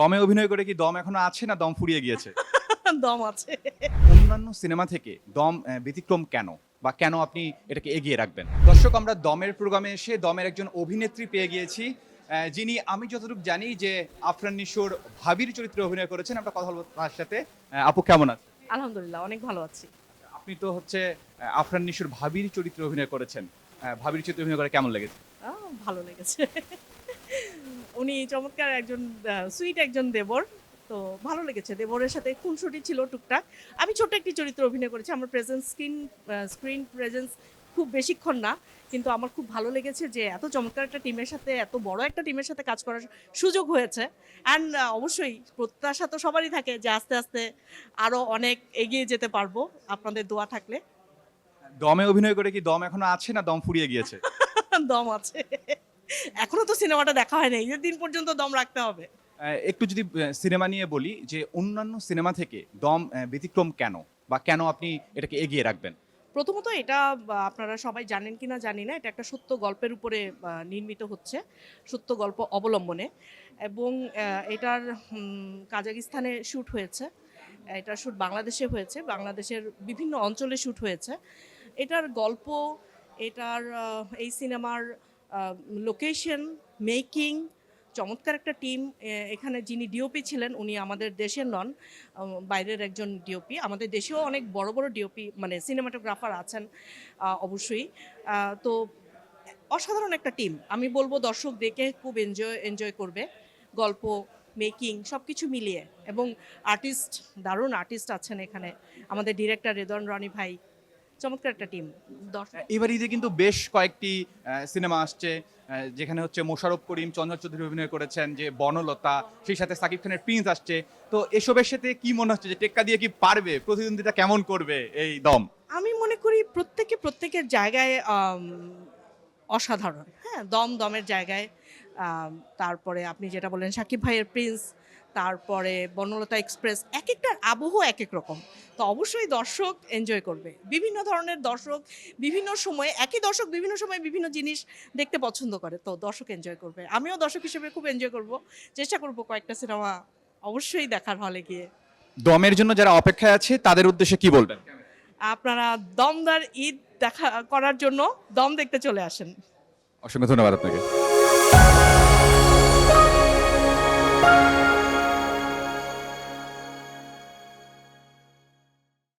দমে অভিনয় করে কি দম এখনো আছে না দম ফুরিয়ে গিয়েছে? দম আছে। অন্যান্য সিনেমা থেকে দম ব্যতিক্রম কেন? বা কেন আপনি এটাকে এগিয়ে রাখবেন? দর্শক, আমরা দমের প্রোগ্রামে এসে দমের একজন অভিনেত্রী পেয়ে গিয়েছি। যিনি আমি যতটুকু জানি যে আফরান নিশোর ভাবির চরিত্রে অভিনয় করেছেন। আমরা কথা বলবো তার সাথে। আপু কেমন আছেন? আলহামদুলিল্লাহ অনেক ভালো আছি। আপনি তো হচ্ছে আফরান নিশোর ভাবির চরিত্রে অভিনয় করেছেন। ভাবির চরিত্রে অভিনয় করে কেমন লেগেছে? ভালো লেগেছে। উনি চমৎকার একজন সুইট একজন দেবর। তো ভালো লেগেছে। দেবরের সাথে খুনসুটি ছিল টুকটাক। আমি ছোট্ট একটি চরিত্রে অভিনয় করেছি। আমার স্ক্রিন প্রেজেন্স খুব বেশিক্ষণ না। কিন্তু আমার খুব ভালো লেগেছে যে এত চমৎকার একটা টিমের সাথে, এত বড় একটা টিমের সাথে কাজ করার সুযোগ হয়েছে। অ্যান্ড অবশ্যই প্রত্যাশা তো সবারই থাকে যে আস্তে, আস্তে আরো অনেক এগিয়ে যেতে পারবো আপনাদের দোয়া থাকলে। দমে অভিনয় করে কি দম এখনো আছে না দম ফুরিয়ে গিয়েছে? দম আছে। এখনো তো সিনেমাটা দেখা হয় নাই। ঈদের দিন পর্যন্ত দম রাখতে হবে। একটু যদি সিনেমা নিয়ে বলি যে অন্যান্য সিনেমা থেকে দম ব্যতিক্রম কেন? বা কেন আপনি এটাকে এগিয়ে রাখবেন? প্রথমত এটা আপনারা সবাই জানেন কিনা জানি না। এটা একটা সত্য গল্পের উপরে নির্মিত হচ্ছে। সত্য গল্প অবলম্বনে এবং এটার কাজাকিস্তানে শুট হয়েছে। এটার শুট বাংলাদেশে হয়েছে। বাংলাদেশের বিভিন্ন অঞ্চলে শুট হয়েছে। এটার গল্প, এটার এই সিনেমার লোকেশন, মেকিং, চমৎকার একটা টিম। এখানে যিনি ডিওপি ছিলেন উনি আমাদের দেশের নন, বাইরের একজন ডিওপি। আমাদের দেশেও অনেক বড় বড় ডিওপি মানে সিনেমাটোগ্রাফার আছেন অবশ্যই। তো অসাধারণ একটা টিম। আমি বলবো দর্শক দেখে খুব এনজয় করবে। গল্প, মেকিং সব কিছু মিলিয়ে এবং আর্টিস্ট, দারুণ আর্টিস্ট আছেন এখানে। আমাদের ডিরেক্টর রেদওয়ান রনি ভাই, চমৎকার একটা টিম। এবার ঈদে কিন্তু বেশ কয়েকটি সিনেমা আসছে, যেখানে হচ্ছে মোশাররফ করিম, চঞ্চল চৌধুরী অভিনয় করেছেন, যে বনলতা, সেই সাথে সাকিব খানের প্রিন্স আসছে। তো এসবের সাথে কি মনে হচ্ছে যে টেক্কা দিয়ে কি পারবে? প্রতিদ্বন্দ্বিতা কেমন করবে এই দম? আমি মনে করি প্রত্যেকের জায়গায় অসাধারণ। হ্যাঁ, দমের জায়গায়। তারপরে আপনি যেটা বললেন সাকিব ভাইয়ের প্রিন্স, তারপরে বনলতা এক্সপ্রেস, একেকটার আবহ একেক রকম। তো অবশ্যই দর্শক এনজয় করবে। বিভিন্ন ধরনের দর্শক বিভিন্ন সময়ে, একই দর্শক বিভিন্ন সময়ে বিভিন্ন জিনিস দেখতে পছন্দ করে। তো দর্শক এনজয় করবে। আমিও দর্শক হিসেবে খুব এনজয় করব। চেষ্টা করব কয়েকটা সিনেমা অবশ্যই দেখার হলে গিয়ে। দমের জন্য যারা অপেক্ষায় আছে তাদের উদ্দেশ্যে কি বলবেন? আপনারা দমদার ঈদ দেখা করার জন্য দম দেখতে চলে আসেন। অসংখ্য ধন্যবাদ আপনাকে।